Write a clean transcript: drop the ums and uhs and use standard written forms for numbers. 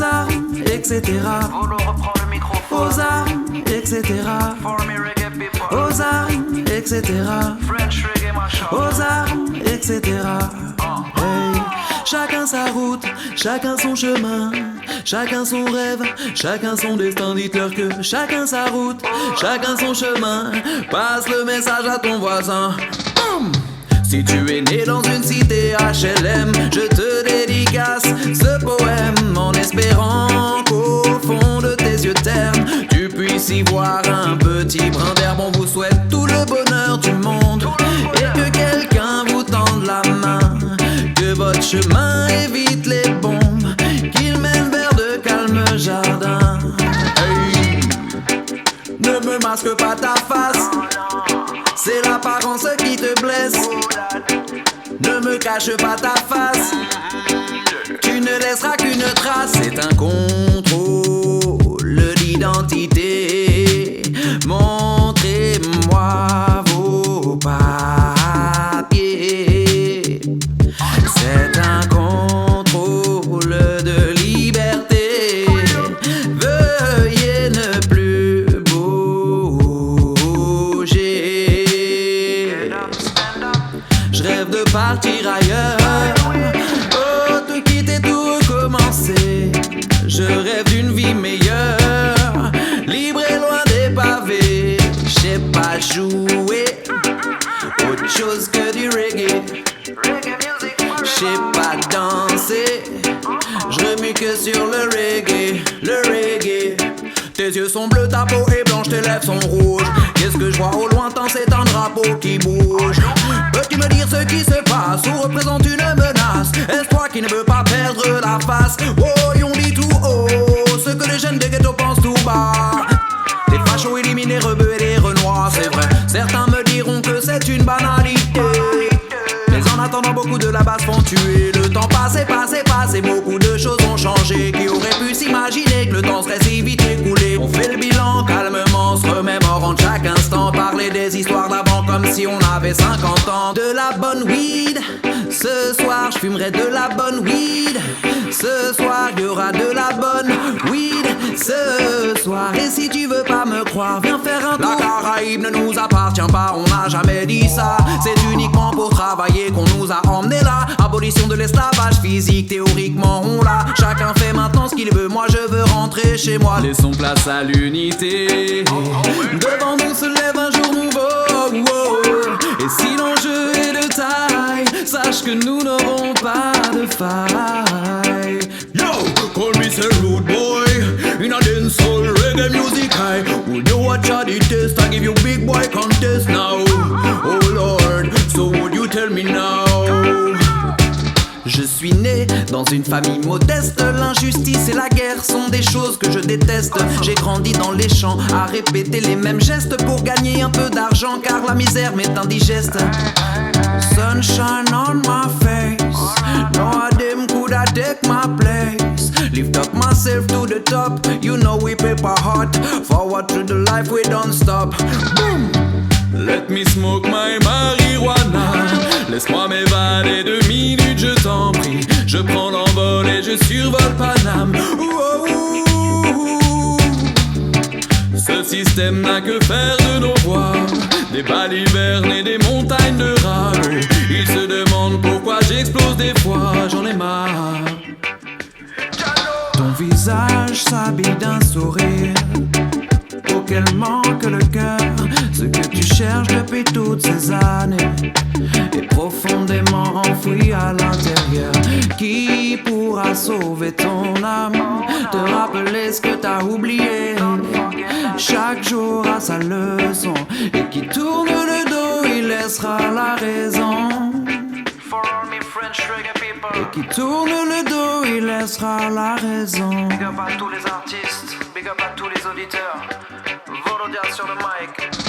aux armes, etc. Volo reprend le microphone. Aux armes, etc. For me reggae people. Aux armes, etc. French reggae machin. Aux armes, etc. Hey. Chacun sa route, chacun son chemin, chacun son rêve, chacun son destin. Dites-leur que chacun sa route, chacun son chemin. Passe le message à ton voisin. Boum! Si tu es né dans une cité HLM, je te dédicace ce poème en espérant qu'au fond de tes yeux ternes, tu puisses y voir un petit brin d'herbe. On vous souhaite tout le bonheur du monde et que quelqu'un vous tende la main, que votre chemin évite les bombes, qu'il mène vers de calmes jardins. Hey. Ne me masque pas ta face, c'est l'apparence qui te blesse. Ne me cache pas ta face, tu ne laisseras qu'une trace. C'est un contrôle d'identité. Montrez-moi vos papiers. C'est un contrôle de liberté. Veuillez ne plus bouger. Je rêve de partir ailleurs, oh, tout quitter, tout recommencer. Je rêve d'une vie meilleure, libre et loin des pavés. Je sais pas jouer autre chose que du reggae. Je sais pas danser, je remue que sur le reggae, le reggae. Tes yeux sont bleus, ta peau est blanche, tes lèvres sont rouges. Qu'est-ce que je vois au lointain, c'est un drapeau qui bouge. Peux-tu me dire ce qui se passe ou représente une menace? Est-ce toi qui ne veux pas perdre la face? Oh, et on dit tout haut ce que les jeunes des ghettos pensent tout bas. Les fachos éliminent les rebeux et les renois, c'est vrai. Certains me diront que c'est une banalité, mais en attendant beaucoup de la base font tuer. Le temps passe et passe et passe et beaucoup de choses ont changé. Qui aurait pu s'imaginer que le temps serait si vite écoulé? On fait le bilan calmement, se remémorant chaque instant. Parler des histoires d'avant comme si on avait 50 ans. De la bonne weed, ce soir je fumerai de la bonne weed. Ce soir y aura de la bonne weed. Ce soir, et si tu veux pas me croire, viens faire un tour. La Caraïbe ne nous appartient pas, on n'a jamais dit ça. C'est uniquement pour travailler qu'on nous a emmenés là. Abolition de l'esclavage physique, théoriquement on l'a. Chacun fait maintenant ce qu'il veut, moi je veux rentrer chez moi. Laissons place à l'unité. Devant nous se lève un jour nouveau. Et si l'enjeu est de taille, sache que nous n'aurons pas de faille. Yo, call me say rude boy, in a dancehall reggae music high. Would you watch a test? I give you big boy contest now. Oh Lord, so would you tell me now? Je suis né dans une famille modeste. L'injustice et la guerre sont des choses que je déteste. J'ai grandi dans les champs à répéter les mêmes gestes pour gagner un peu d'argent, car la misère m'est indigeste. Sunshine on my face, no them coulda take my place. Lift up myself to the top, you know we paper hot. Forward to the life we don't stop. Boom. Let me smoke my marijuana. Laisse-moi m'évader 2 minutes, je t'en prie. Je prends l'envol et je survole Paname. Ce système n'a que faire de nos voix, des balivernes et des montagnes de rage. Il se demande pourquoi j'explose des fois, j'en ai marre. Ton visage s'habille d'un sourire auquel manque le cœur. Ce que tu cherches depuis toutes ces années est profondément enfoui à l'intérieur. Qui pourra sauver ton âme, te rappeler ce que t'as oublié? Chaque jour a sa leçon, et qui tourne le dos, il laissera la raison. Et qui tourne le dos, il laissera la raison. Big up à tous les artistes, big up à tous les auditeurs. Volodia sur le mic.